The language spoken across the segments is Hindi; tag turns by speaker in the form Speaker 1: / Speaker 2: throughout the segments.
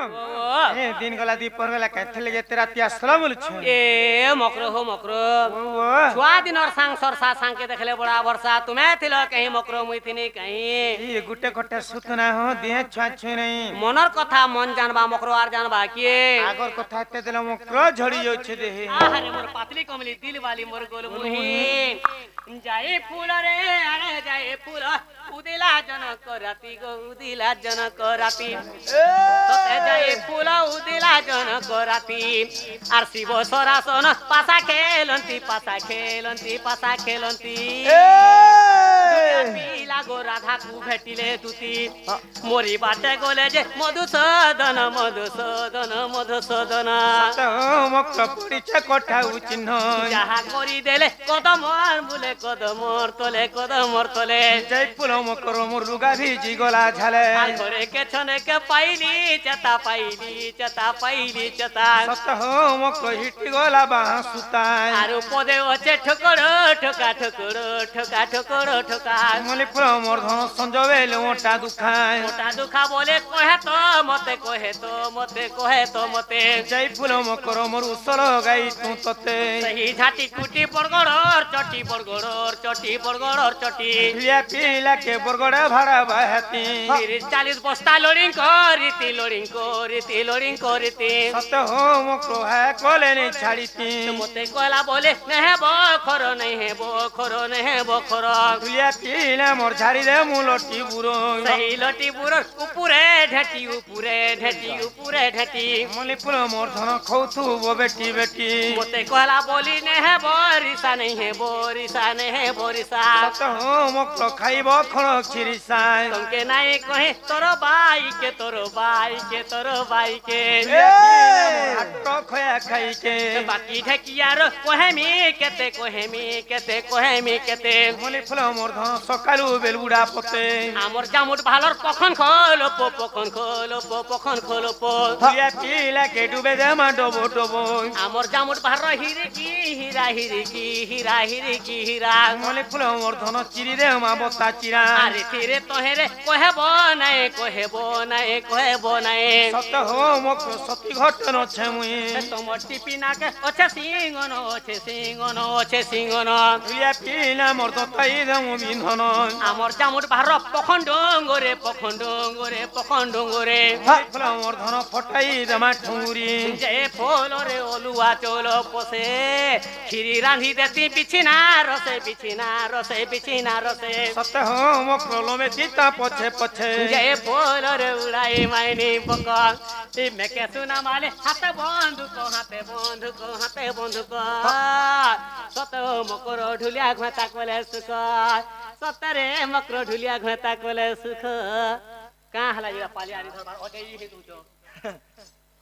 Speaker 1: ए दिन गला दीपर गला कैथे लगे तेरा तिया सलाम बोल छ
Speaker 2: ए मकरो हो मकरो छुआ दिन और सांग सरसा सांग के देखले बड़ा वर्षा तुम्हें थिलो कहीं मकरो मुई थिनी कहीं
Speaker 1: ये गुटे गुटे सुतना हो देह छुआ छु नहीं
Speaker 2: मनर कथा मन जानबा मकरो आर जानबा किए
Speaker 1: आगर कथा ते देला मकरो झड़ी जाउ छ देहे
Speaker 2: आरे मोर पातली कमली दिल वाली मोर गोल मुही जाए फूल रे अरे जाए फूल उदिला जनक राती गो उदिला जनक राती सते जाए फूल उदिला जनक राती आर शिव सरासन पासा खेलंती पासा खेलंती पीला गो राधा को भेटिले तुती मोरी बाटे गोले जे मधुसूदन मधुसूदन मधुसूदन
Speaker 1: तो मकरो परिचय कोठा उचिन्ह
Speaker 2: যাহা করি দেলে কদমর বুলে কদমর তলে
Speaker 1: जय फुलो मकरो मोर लुगा ভিজি গলা ঝালে
Speaker 2: আর ঘরে কেছনে কে পাইলি চেতা
Speaker 1: सत हो मकरो हिटी গলা বাহ সুতায়
Speaker 2: আর পদে আছে ঠকড় ঠকা
Speaker 1: মলি ফুলো মোর ধন সঞ্জবে লোটা দুখায়
Speaker 2: মোটা দুখা বলে কহে তো মতে
Speaker 1: जय फुलो मकरो मोर উসল গাই তু ততে
Speaker 2: সেই ঝাটি কুটি বড়গড়র চটি
Speaker 1: পিয়া পিলা के बरगड़ भाड़ा बहती
Speaker 2: 40 बस्ता लोडिंग रीति
Speaker 1: सत हो मकरो है कोले नहीं छाड़ीती
Speaker 2: मते कहला बोले नहीं बखर
Speaker 1: पिया पिला मोर झाड़ी दे मुलटी बुरो
Speaker 2: सही लटी बुरो ऊपरे ढेटी
Speaker 1: मली फुलो मोर धन खौथु वो बेटी
Speaker 2: मते कहला बोली नहीं बोरिसा
Speaker 1: सत हो मकरो खाइबो खण खिरिसाय
Speaker 2: तुमके नहीं कहे तोर बाई के
Speaker 1: हाटो खोया खाई के
Speaker 2: बाकी ढेकियार कोहेमी केते
Speaker 1: मली फुलो मोर धन सकालू बेलबुड़ा पते
Speaker 2: आमर जामुट भालर पखन खोलो
Speaker 1: पिया पिला के डूबे दे मा डबो
Speaker 2: आमर जामुट भालर हीरा
Speaker 1: मली फुलो मोर धन चिरी दे मा बता चिरा
Speaker 2: अरे तेरे तोहेरे कहबो नहीं
Speaker 1: सत हो मकरो सती घटन छे मुई
Speaker 2: तमर टिपिना के अच्छे सिंगन
Speaker 1: पिया पिला मोर दताई दे मु बिंधन
Speaker 2: आमर जामुट भालर पखन डोंगरे
Speaker 1: फुलो मोर धन फटाई दे मा ठुंगुरी
Speaker 2: जे फूल रे ओलुआ चोल पोसे खीरी रांधी देती बिछिना रसे
Speaker 1: सत हो मकरो लोमे तीता पछे
Speaker 2: जे फूल रे उड़ाई मायनी बका मैं के सुना माले हाथे बंधुक सत मकरो ढुलिया घता कोले सुख सतरे मकरो ढुलिया घता कोले सुख कहाँ हला जिला पालिया आनी धरबार हो गई ही तुझो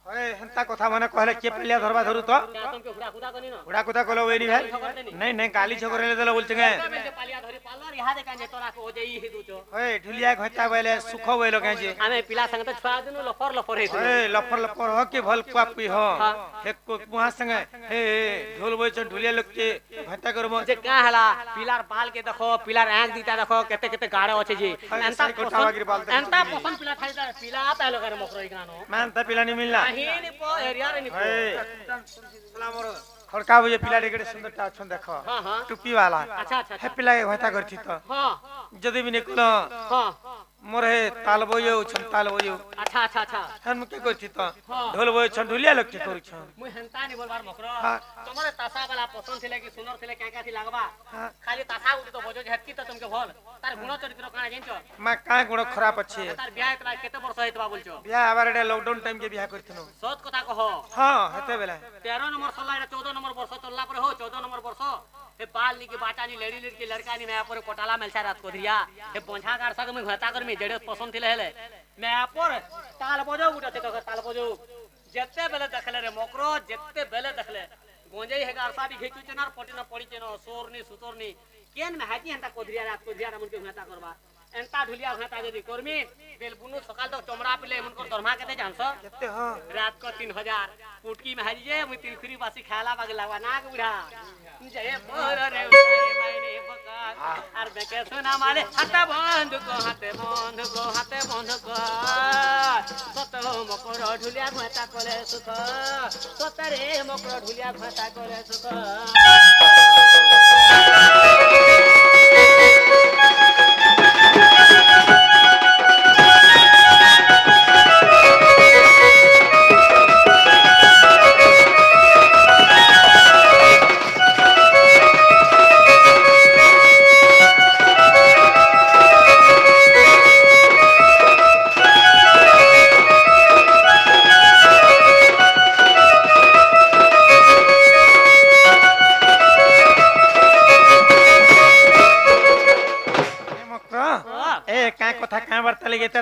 Speaker 1: अरे हंता कथा माने कहले के पलिया धरबा धरु तो
Speaker 2: क्या तुमके हुड़ा खुदा कनी न
Speaker 1: हुड़ा कुदा कोलो वेनी भाई नहीं गाली छकरे ले देला बोलचंगे
Speaker 2: पालिया धरी पालर यहाँ देखा जे तोरा को हो जाई ही तुझो
Speaker 1: ओए ढुलिया घटा बेले सुख बेलो काजे
Speaker 2: आमे पिला संग त छुआ दिनु लफर हे
Speaker 1: ओए लफर हो के भल पापी हो एक को वहां संग हे ढोल बोय छ ढुलिया लोग के घटा करबो
Speaker 2: जे का हला पिलार बाल के देखो पिलार आंख दीता देखो केते गाड़ो अछि जी एंता पसंद पिला खाई पिला आता लोग मकरो इकरानो
Speaker 1: मान त पिला नहीं मिलना
Speaker 2: हिनी पो एरिया रे निको
Speaker 1: सलामरो खड़का बुझे पिला डेगड़े सुंदर ता छन देखो
Speaker 2: हां
Speaker 1: टुपी वाला
Speaker 2: अच्छा
Speaker 1: हे पिला के घटा करथि त
Speaker 2: हां
Speaker 1: जदी भी निकलो
Speaker 2: हां
Speaker 1: मोरे ताल बोयो छन ताल बोयो
Speaker 2: अच्छा
Speaker 1: हम के करथि त ढोल बोयो छन ढुलिया लोग के करू छन
Speaker 2: मुई हंता नि बोलबार मकरो तमरे तासा वाला पसंद थिले कि सुनर थिले का थी लागबा खाली तासा उठी तो बजो झटकी त तुमके भल तार गुण चरित्र काना जेंचो
Speaker 1: मैं का गुण खराब अछि
Speaker 2: तार ब्याह तला केते वर्ष हेतबा बोलछो
Speaker 1: ब्याह आबारे लॉकडाउन टाइम के ब्याह करथिनो
Speaker 2: सत कथा कहो
Speaker 1: हां हेते बेला
Speaker 2: 13 नंबर सल्ला 14 नंबर वर्ष चलला पर हो 14 नंबर वर्ष ए बाल नी के बाटा नी लेडी के लड़का नी मैं पर कोटाला मेलसा रात को धिया ए बोझा गार सक में घता कर में जेडे पसंद थिले हेले मैं पर ताल बजो उठते तो ताल बजो जत्ते बेले देखले रे मकरो जत्ते बेले देखले गोंजई हे गार साबी घेचु चनार पटिना पड़ी चनो सोरनी सुतोरनी केन में हाजी हंता को धिया रात को धिया मन के घता करबा एंता ढुलिया घता जदी करमी बेल बुनु सकाल तो चमड़ा पिले मन को दरमा केते जानस
Speaker 1: केते हां
Speaker 2: रात को 3000 पुटकी में हरिये मु तिलखुरी बासी खाला बाग लागवा ना बुढ़ा जय बोल रे मायने बका आर बेके सुना मारे हाथ बंद को सत मकर ढुलिया घटा करे सुख सतरे मकर ढुलिया घटा करे सुख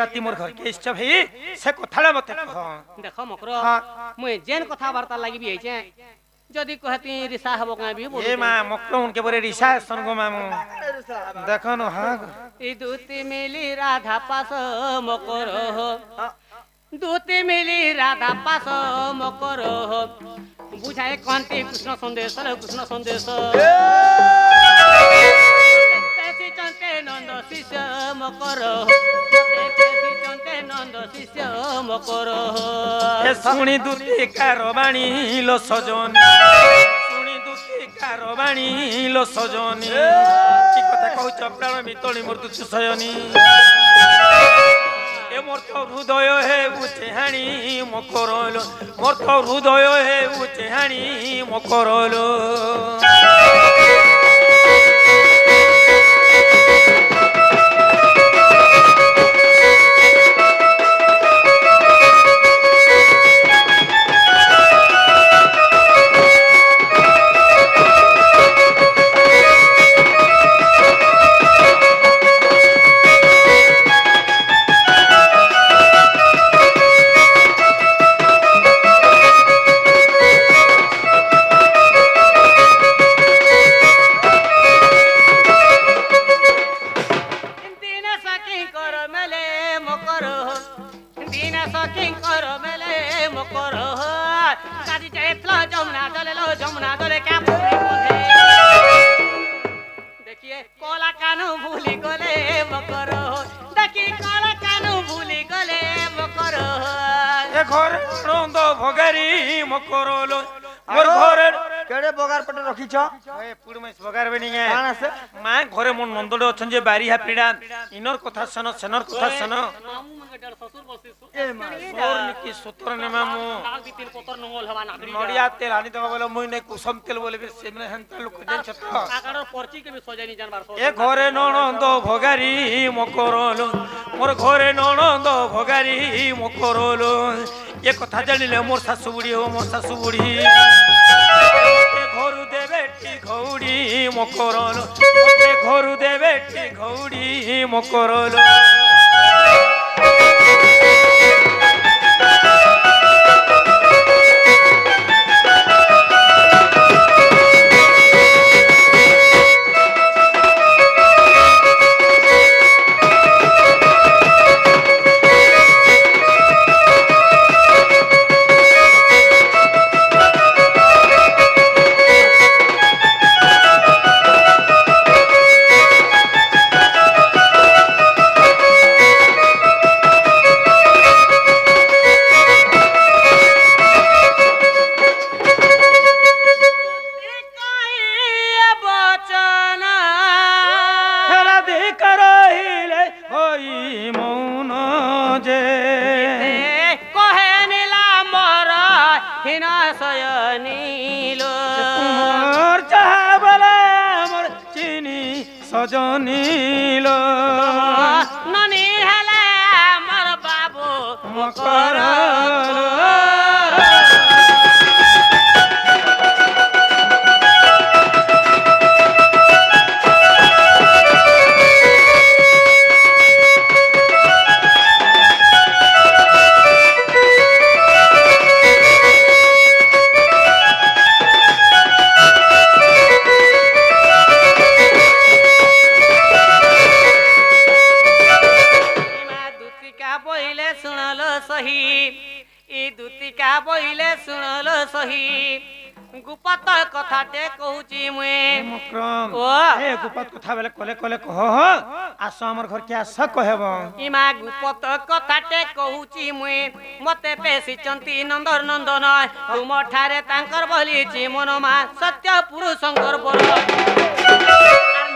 Speaker 1: राति मोर घर के इच्छा भई से कथाला मते कह
Speaker 2: देखो मकरो मुए जेन कथा वार्ता लागि भी छै जदी कहती रिसा हबो का भी बोल
Speaker 1: ए मां मकरो उनके बरे रिसा सनगो मामू देखो न हां
Speaker 2: ई दूती मिली राधा पास मकरो दूती मिली राधा पास मकरो बुझाए कांति कृष्ण संदेश चंते नंद शिष्य मकरो नंद शिष्य मकरो
Speaker 1: सुनी दूती कारबाणी लो सजनी सुनी दूती कारबाणी लो सजनी की कथा कहू चप्राण मितली मृत्यु चुसयनी ए मोर तो हृदय हे उचेहाणी मकरलो मोर तो हृदय हे उचेहाणी मकरलो जे बारी पीड़ा इनर कथा सन सेनर कथा सन की सूत्र ने मामू नडिया तेल आनी दबा बोले मुई ने कुसुम तेल बोले से में हंता लोक जन छत
Speaker 2: आकर पर्ची के भी सजानी जानबार
Speaker 1: ए घरे ननंद भगारी मकरलो मोर घरे ननंद भगारी मकरलो ये कथा जानिले मोर सासु बुढ़ी हो मोर सासु बुढ़ी घरु देबे टी घौड़ी मकरलो घरु देबे टी घौड़ी मकरलो सजनीलो
Speaker 2: ननी हेले मोर बाबू मकरलो ই দুতিকা বইলে শুনলো সহি গুপত কথাটে কହୁची মুই
Speaker 1: মক্রম
Speaker 2: ও
Speaker 1: এ গুপত কথা বেলে কলে কলে কহ আস আমার ঘর কে আস কহেব
Speaker 2: ইমা গুপত কথাটে কହୁची মুই মতে পেছিচন্তি নন্দর নন্দন তুমঠারে তাঙ্কর বলিছি মনমা সত্য পুরুষঙ্কর বর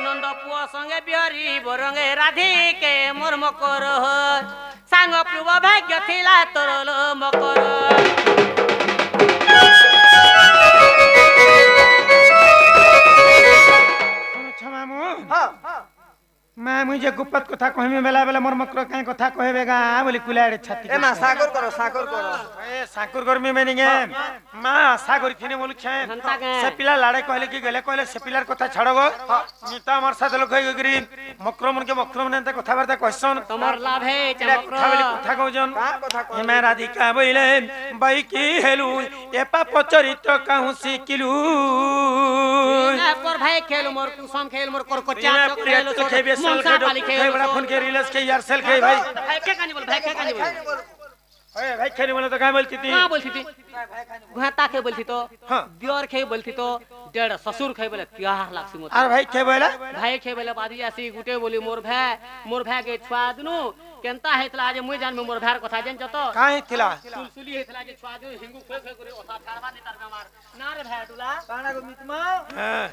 Speaker 2: নন্দ পুଅ সঙ্গে বিহরি বরঙ্গে রাধিকে মোর মকর সাঙ্গ পূর্ব ভাগ্য থিলা তোর মকর
Speaker 1: মামু মামু যে গুপত কথা কহিমি বেলা বেলা মোর মক্র কাই কথা কহেবেগা বলি কুলাড়ে ছাতি
Speaker 3: এ মা সাগর করো
Speaker 1: এ সাকুর গরমি মেনিগে মা সাগর ফিনে বলু ছে সে পিলা লাড়ে কইলে কি গলে কইলে সে পিলার কথা ছাড়ো গো মিতা আমার সাথে লোক হই গরি মক্রমন কে মক্রমন এতে কথা বার্তা কইছন
Speaker 2: তোমার লাভ হে চমক্র
Speaker 1: কথা বলি কথা কওজন
Speaker 3: কথা কও
Speaker 1: এ মে রাধিকা বইলে বাই কি হেলু এপা পচরিত্র কাহু শিকিলু
Speaker 2: না পর ভাই খেল মোর কুসম খেল মোর করকচা
Speaker 1: খেল খেবে সেল খেল বড় ফোন के रिलेस के यार सेल खेल भाई
Speaker 2: भाई क्या कानी बोल भाई क्या कानी बोल
Speaker 1: ओए भाई खेल बोले तो काय बोलती थी
Speaker 2: हां बोलती थी गुहाता के बोलती तो
Speaker 1: हां
Speaker 2: दियोर खे बोलती तो डेढ़ ससुर खे बोले प्यार लागसी मत
Speaker 1: अरे भाई खे बोला
Speaker 2: भाई खे बोले बादी आसी गुटे बोली मोर भाई के छुआ दुनु केनता हेतला आज मुई जान मोर भार कथा जन जतो
Speaker 1: काहे थिला
Speaker 2: सुलसुली हेतला जे छुआ दु हिंगु खोय खोय करे ओसा ठारवा ने तार मार ना रे भाई डुला
Speaker 3: काना को मितमा
Speaker 1: हां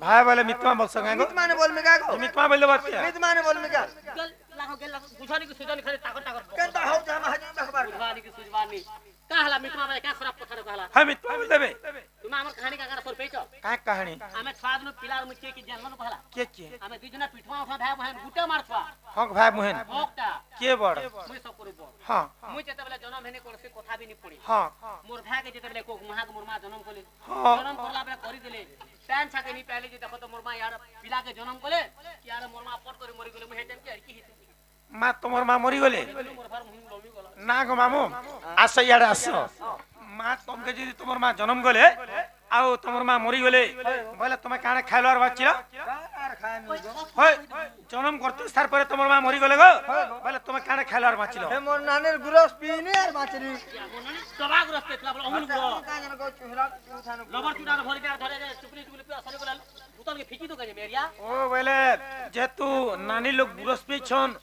Speaker 1: भाई बोले मितमा बोल सकेंगे
Speaker 3: मितमा ने बोल में का को
Speaker 1: मितमा बोल बात क्या
Speaker 3: मितमा ने बोल में का
Speaker 2: गल लागो बुझानी के सुजनी खाली ताकत
Speaker 3: केनता हो जा हम हजी बखबार
Speaker 2: बुझानी के सुजवानी कहला मितमा भाई क्या खराब कथा कहला
Speaker 1: हां मितमा बोल देबे
Speaker 2: तुम हमर कहानी का कर पेचो
Speaker 1: का कहानी
Speaker 2: हमें छुआ दुनु पिलार मुचे की जानलो कहला
Speaker 1: के
Speaker 2: हमें दुजना पिठवा उठा भाई बहन गुटे मार छुआ
Speaker 1: हक भाई मोहन
Speaker 2: ओकटा
Speaker 1: के बड़
Speaker 2: मुई सब करू बड़
Speaker 1: हां
Speaker 2: मुई जेते बेले जन्म हेने कोरसे कथा भी नी पड़ी
Speaker 1: हां
Speaker 2: मोर भाई के जेते बेले को महाग मोर मां जन्म कोले
Speaker 1: हां
Speaker 2: जन्म करला बेले करी दिले पैन छाके नी पहले जे देखो तो मोर मां यार पिला के जन्म कोले कि यार मोर मां पट करे मरी गेले मुई हेटेम के हरकी हित
Speaker 1: मा तुम्हार मां मरी गले
Speaker 2: मोर भार मुंह लमी गला
Speaker 1: ना गो मामू आस यार आस मां तुमके जदी तुम्हार मां जन्म गले आओ तुम्हार मां मरी गले बोले तुम काने खाइलर बाचिला
Speaker 3: कार खाए में गो
Speaker 1: होय जन्म करते सार परे तुम्हार मां मरी गले गो बोले तुम काने खाइलर बाचिलो
Speaker 3: हे मोर नानेर गुरस पीनी यार माचरी
Speaker 2: दबाग रस्ते तला बोल अमुल गो
Speaker 3: का जन को चुहरा उठानो
Speaker 2: लबर चुड़ा भरी के धरे चुपली चुपली पे असर बोला उतल के फिकी तो कहे मेरिया
Speaker 1: ओ बोले जेतु नानी लोग गुरस पे छन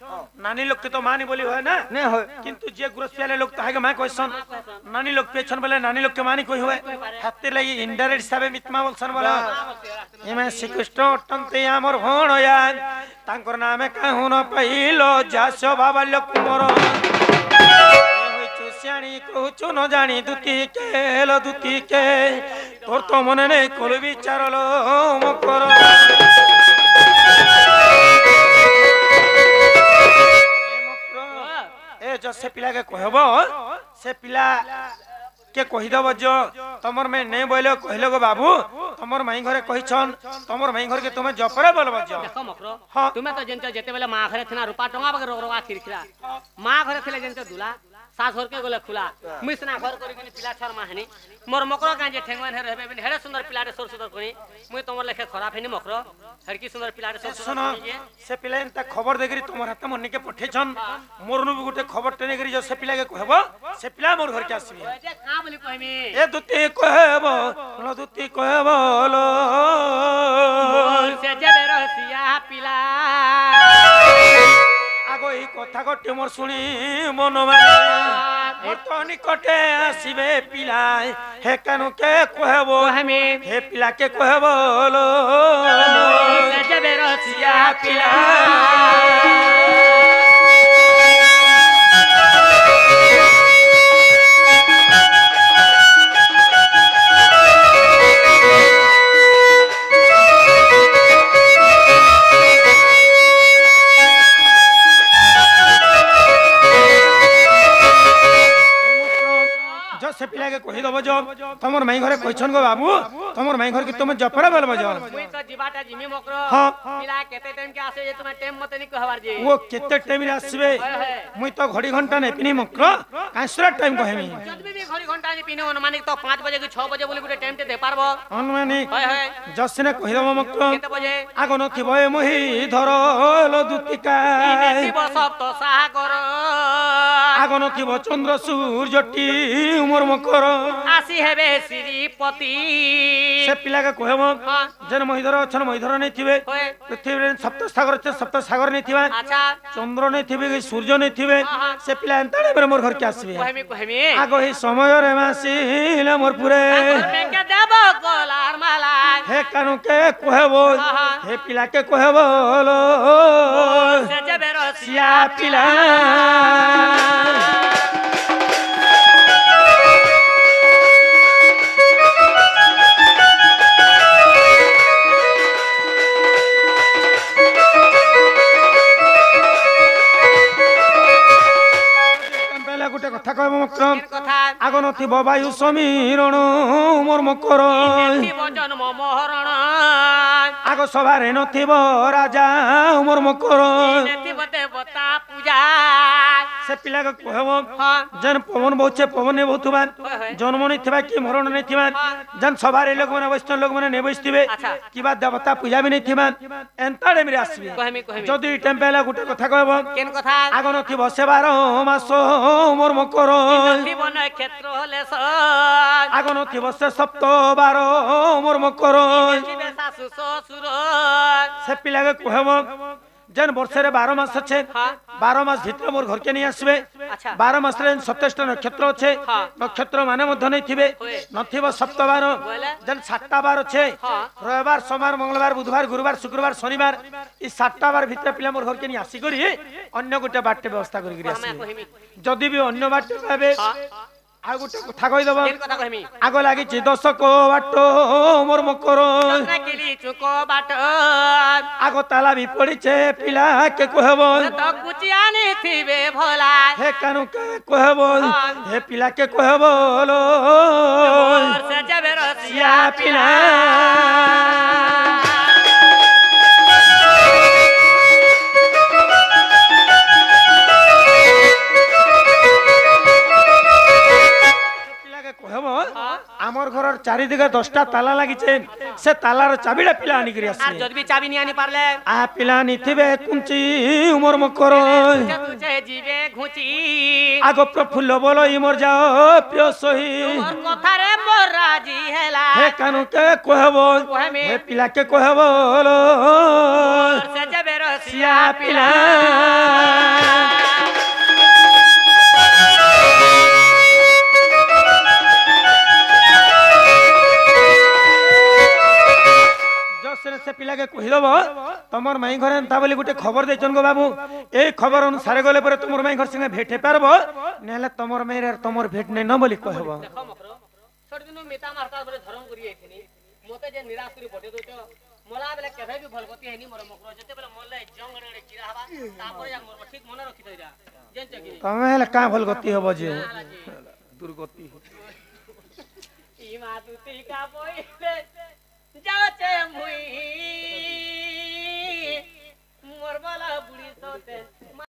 Speaker 1: नानी लोग के तो मानी बोली होय ना
Speaker 3: ने हो
Speaker 1: किंतु जे गुरस पेले लोग ताहे के मां कहसन नानी लोग पे छन बोले नानी लोग के मानी कोई होय हाते लगी इनडायरेक्ट हिसाबे मितमा बोलसन बोला एमे श्रीकृष्ण अटंते हमर भणया तांकर नामे कहू न पहिलो जासो बाबा लोक मोर होय चुसियाणी कहूचु न जानी दुती के लो दुती के तोर तो मने ने कोल विचारलो मकर ए जो से पिला के कहबो से पिला के कहि दब जो तमर में नहीं बोले कहले गो बाबू तमर माई घरे कहिछन तमर माई घर के तुमे जपरे बोलबो जो
Speaker 2: देखो मकरो
Speaker 1: हां
Speaker 2: तुमे तो जंत जेते बेले मां घरे थना रुपा टंगा बगे रोगवा खिरखिरा मां घरे थले जंत दुला सास घर के गोले खुला मिसना घर करी गनी पिला छर माहनी मोर मकरो का जे ठेंगवन हे रहबे बिन हेड़े सुंदर पिलारे सोर सुंदर करी मुई तमर लेखे खराब हेनी मकरो हरकी सुंदर पिलारे सोर
Speaker 1: सुनो से पिला एंता खबर देकरी तुमर हाथ मन के पठेछन मोरनु भी गुटे खबर टेने करी जो से पिला के कहबो से पिला मोर घर के आसीबे
Speaker 2: जे का बोली कहमी
Speaker 1: ए दुती कहबो लो दुती कहबो लो
Speaker 2: से जेबे रहसिया पिला
Speaker 1: आगो ई कथा गटे मोर सुनी मन माने मोर तो निकटे आसीबे पिला हे कानु के कहबो
Speaker 2: कहमी
Speaker 1: हे पिला के कहबो लो
Speaker 2: से जेबे रहसिया पिला
Speaker 1: से पिला के कहि दबो जो तमर माई घरे कहिछन गो बाबू तमर माई घर के तुम जपरा बोलबो जो
Speaker 2: मुई तो जीवाटा जिमी मकरो
Speaker 1: हां
Speaker 2: पिला केते टाइम के आसे जे तुम टाइम मते नी कहवार जी
Speaker 1: वो केते टाइम रे आसीबे मुई तो घड़ी घंटा नै पिनी मक्र कासरा टाइम कहमी
Speaker 2: जदबी भी घड़ी घंटा अनुमानिक पिने अनुमानिक तो 5 बजे की 6 बजे बोली गुटे टाइम ते दे पारबो
Speaker 1: अनुमानिक
Speaker 2: होय होय
Speaker 1: जसने कहिदब मक्र
Speaker 2: केते बजे
Speaker 1: आगो नथिब ए मोहि धर लो दुतिका
Speaker 2: शिव सप्त सागर
Speaker 1: आगो नथिब चंद्र सूर्यटी उमर मकर
Speaker 2: आसी हेबे श्रीपति
Speaker 1: से पिला के कहब जन महिधर अछन महिधर नै थिबे
Speaker 2: होय
Speaker 1: पृथ्वी रे सप्त सागर छे सप्त सागर नै थिबा
Speaker 2: अच्छा
Speaker 1: चंद्र नै थिबे कि सूर्य नै थिबे से पिला एंताडे बेर मोर घर के आसबे
Speaker 2: कहमी
Speaker 1: आगो ही समय रे मासिला मोर पुरे
Speaker 2: में के देब गलार माला
Speaker 1: हे कानु के कहबो हे पिला के कहबो लो
Speaker 2: से जबे
Speaker 1: सिया पिला गोटे कथा कहब मक्रम
Speaker 2: কথা
Speaker 1: आगो नथिब वायु समीरण मोर मकर
Speaker 2: शिव जन्म मोहरण
Speaker 1: आगो सभारे नथिब राजा मोर मकर
Speaker 2: नेतिब देवता पूजा
Speaker 1: से पिला के कहब
Speaker 2: हां
Speaker 1: जन पवन बहुचे पवन ने बहुतबा
Speaker 2: होय होय
Speaker 1: जन्म नै थिबा कि मरण नै थिबा जन सभारे लोग माने वैष्णव लोग माने नै बसथिबे
Speaker 2: अच्छा
Speaker 1: किबा देवता पूजा भी नै थिबा एंताडे मेरे आसबे
Speaker 2: कहमी
Speaker 1: जदी टेम्पल गोटे कथा कहब
Speaker 2: केन কথা
Speaker 1: आगो नथिब सेबार मास मोर मकर
Speaker 2: शिव नक्षत्र हले स
Speaker 1: आगो नथिब से सप्तबार मोर मकर
Speaker 2: शिव सासु ससुर
Speaker 1: से पिला के कहब जन वर्ष रे 12 मास छे
Speaker 2: हां
Speaker 1: 12 मास भीतर मोर घर के नहीं आसबे
Speaker 2: अच्छा
Speaker 1: 12 मास रे 27 नक्षत्र छे
Speaker 2: हाँ।
Speaker 1: नक्षत्र माने मध्य नहीं थिबे
Speaker 2: होय।
Speaker 1: नथिब सप्तबार
Speaker 2: बोले
Speaker 1: जन 7टा बार छे
Speaker 2: हाँ।
Speaker 1: रविवार सोमवार मंगलवार बुधवार गुरुवार शुक्रवार शनिवार ई 7टा बार भीतर पिला मोर घर के नहीं आसी करी अन्य गोटे बाटे व्यवस्था करी
Speaker 2: हमें
Speaker 1: आसी
Speaker 2: कहमी
Speaker 1: जदी भी अन्य बाटे पाबे
Speaker 2: हां
Speaker 1: आ गोटे कथा कहि दबो
Speaker 2: केन কথা कहमी
Speaker 1: आगो लागि छि दशक बाटो मोर मकर
Speaker 2: चंद्र केली चुको बाट
Speaker 1: आगो ताला भी पड़ी छे पिला के कहबो
Speaker 2: तो कुचियानी थिबे भोला
Speaker 1: हे कानु के कहबो हे पिला के कहबो लो
Speaker 2: से जबे रसिया
Speaker 1: या पिला पिला के कहबो आमर घर चारि दिगे 10टा ताला लागि छे से तालार चाबिडा पिला आनी करी
Speaker 2: আর
Speaker 1: आसी
Speaker 2: যদি বি চাবি নি আনি পারলে
Speaker 1: आ पिला निथिबे कुंची उमर मकर
Speaker 2: তুচে জিবে ঘুচি
Speaker 1: आगो प्रफुल्ल बोलो इमर जाओ प्रिय सही
Speaker 2: তোর কথারে মোর রাজি হেলা
Speaker 1: हे कानु के कहबो
Speaker 2: कहमे।
Speaker 1: हे पिला के कहबो लो
Speaker 2: সে যাবে রসিয়া
Speaker 1: सिया पिला जसने से पिला के कहिदब तमर माई घर एंता बोली गोटे खबर देचन गो बाबू ए खबर अनुसार गले पर तुमर माई घर संगे भेटे पारबो नेले तमर माई रे तमर भेट नै न बोली कहबो
Speaker 2: দেখো মকর ছোট দিন মিতা মারতা বলে ধরম করি এখানে মতে যে নিরাশ করি বটে দইতো মোলা বেলে কেবে বি ভলগতি হেনি মোর মকর যেতে বেলে মোলে জঙ্গড়ে চিরা হবা তারপরে এক মোর ঠিক মনে রখি দইরা জানছ কি
Speaker 1: तमे हेले का भल गति हबो जे दुर्गति
Speaker 2: ই মা তুই কা বইলে